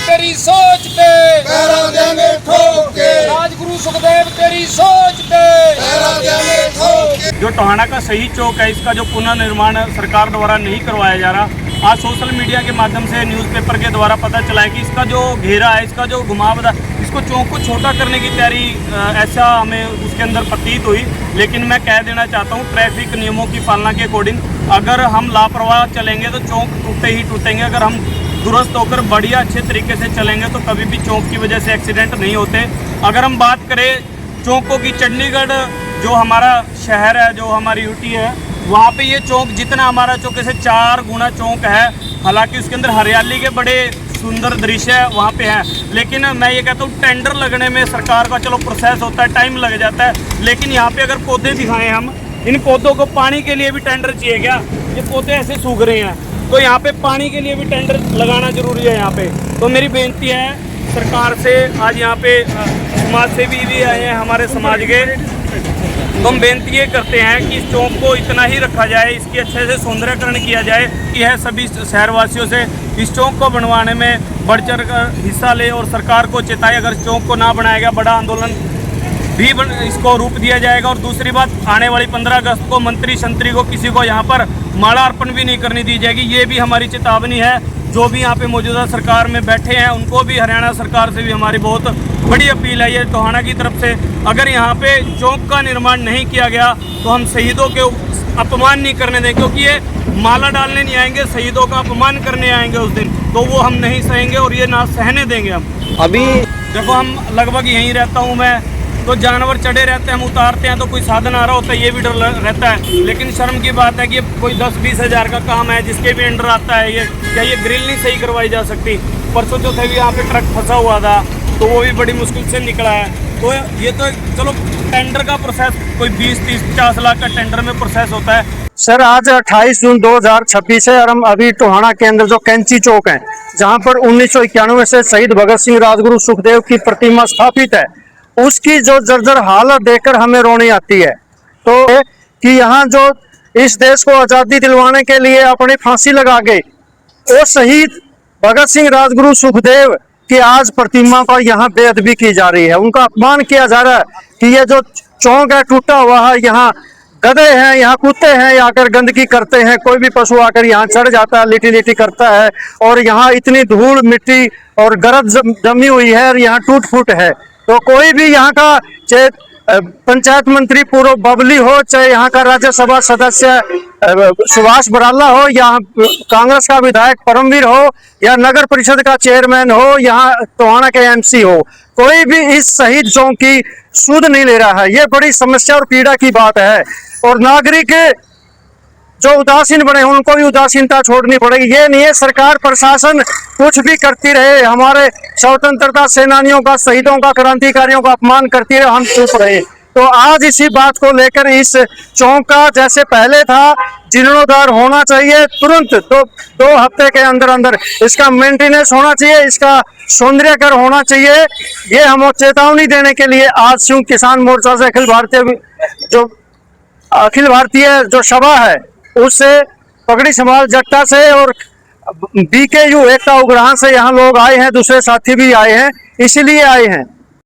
तेरी सोच पे पहरा देंगे ठोक के, राजगुरु सुखदेव तेरी सोच पे पहरा देंगे ठोक के। जो टोहाना का शहीद चौक है, इसका जो पुनर्निर्माण सरकार द्वारा नहीं करवाया जा रहा। आज सोशल मीडिया के माध्यम से न्यूज़पेपर के द्वारा पता चला है कि इसका जो घेरा है, इसका जो घुमावदार, इसको चौक को छोटा करने की तैयारी ऐसा हमें उसके अंदर प्रतीत हुई। लेकिन मैं कह देना चाहता हूँ, ट्रैफिक नियमों की पालना के अकॉर्डिंग अगर हम लापरवाह चलेंगे तो चौक टूटे ही टूटेंगे। अगर हम दुरुस्त होकर बढ़िया अच्छे तरीके से चलेंगे तो कभी भी चौक की वजह से एक्सीडेंट नहीं होते। अगर हम बात करें चौकों की, चंडीगढ़ जो हमारा शहर है, जो हमारी यूटी है, वहाँ पे ये चौक जितना हमारा चौक से 4 गुना चौक है। हालांकि उसके अंदर हरियाली के बड़े सुंदर दृश्य वहाँ पे हैं, लेकिन मैं ये कहता हूँ टेंडर लगने में सरकार का चलो प्रोसेस होता है, टाइम लग जाता है। लेकिन यहाँ पे अगर पौधे दिखाएं हम, इन पौधों को पानी के लिए भी टेंडर चाहिए क्या? ये पौधे ऐसे सूख रहे हैं, तो यहाँ पे पानी के लिए भी टेंडर लगाना जरूरी है यहाँ पे। तो मेरी बेनती है सरकार से, आज यहाँ पे समाज सेवी भी आए हैं हमारे समाज के, तो हम बेनती ये करते हैं कि इस चौक को इतना ही रखा जाए, इसकी अच्छे से सौंदर्यकरण किया जाए कि है सभी शहरवासियों से इस चौक को बनवाने में बढ़ चढ़ कर हिस्सा ले और सरकार को चेताए अगर चौक को ना बनाया गया बड़ा आंदोलन भी इसको रूप दिया जाएगा। और दूसरी बात, आने वाली 15 अगस्त को मंत्री शंत्री को किसी को यहाँ पर माला अर्पण भी नहीं करनी दी जाएगी। ये भी हमारी चेतावनी है। जो भी यहाँ पे मौजूदा सरकार में बैठे हैं उनको भी, हरियाणा सरकार से भी हमारी बहुत बड़ी अपील है ये टोहाना की तरफ से, अगर यहाँ पे चौक का निर्माण नहीं किया गया तो हम शहीदों के अपमान नहीं करने दें, क्योंकि ये माला डालने नहीं आएंगे, शहीदों का अपमान करने आएंगे उस दिन, तो वो हम नहीं सहेंगे और ये ना सहने देंगे हम। अभी देखो हम लगभग यहीं रहता हूँ मैं, तो जानवर चढ़े रहते हैं, हम उतारते हैं तो कोई साधन आ रहा होता है, ये भी डर रहता है। लेकिन शर्म की बात है कि कोई 10-20 हज़ार का काम है जिसके भी अंडर आता है, ये क्या ये ग्रिल नहीं सही करवाई जा सकती? परसों जो थे भी यहाँ पे ट्रक फंसा हुआ था, तो वो भी बड़ी मुश्किल से निकला है। तो ये तो चलो टेंडर का प्रोसेस कोई 20-30-50 लाख का टेंडर में प्रोसेस होता है। सर आज 28 जून 2026 है और हम अभी टोहाना के अंदर जो कैंची चौक है, जहाँ पर 1991 से शहीद भगत सिंह राजगुरु सुखदेव की प्रतिमा स्थापित है, उसकी जो जर्जर हालत देखकर हमें रोनी आती है। तो कि यहाँ जो इस देश को आज़ादी दिलवाने के लिए अपनी फांसी लगा गए वो शहीद भगत सिंह राजगुरु सुखदेव की आज प्रतिमा पर यहाँ बेअदबी की जा रही है, उनका अपमान किया जा रहा है। कि ये जो चौक है टूटा हुआ है, यहाँ गधे हैं, यहाँ कुत्ते हैं, आकर गंदगी करते हैं, कोई भी पशु आकर यहाँ चढ़ जाता है, लिटी लिटी करता है, और यहाँ इतनी धूल मिट्टी और गरज जमी हुई है और यहाँ टूट फूट है। तो कोई भी यहाँ का, चाहे पंचायत मंत्री पूर्व बबली हो, चाहे यहाँ का राज्यसभा सदस्य सुभाष बराला हो, या कांग्रेस का विधायक परमवीर हो, या नगर परिषद का चेयरमैन हो, यहाँ टोहाना के एमसी हो, कोई भी इस शहीद चौक की सुध नहीं ले रहा है। ये बड़ी समस्या और पीड़ा की बात है। और नागरिक जो उदासीन बने हैं उनको भी उदासीनता छोड़नी पड़ेगी। ये नहीं है सरकार प्रशासन कुछ भी करती रहे, हमारे स्वतंत्रता सेनानियों का, शहीदों का, क्रांतिकारियों का अपमान करती रहे, हम चुप रहे। तो आज इसी बात को लेकर इस चौक का जैसे पहले था जीर्णोद्धार होना चाहिए, तुरंत दो हफ्ते के अंदर अंदर इसका मेंटेनेंस होना चाहिए, इसका सौंदर्यकरण होना चाहिए। ये हम चेतावनी देने के लिए आज संयुक्त किसान मोर्चा से अखिल भारतीय जो सभा है उससे, पगड़ी समाज जट्टा से और BKU एकता उग्रहण से यहाँ लोग आए हैं, दूसरे साथी भी आए हैं, इसलिए आए हैं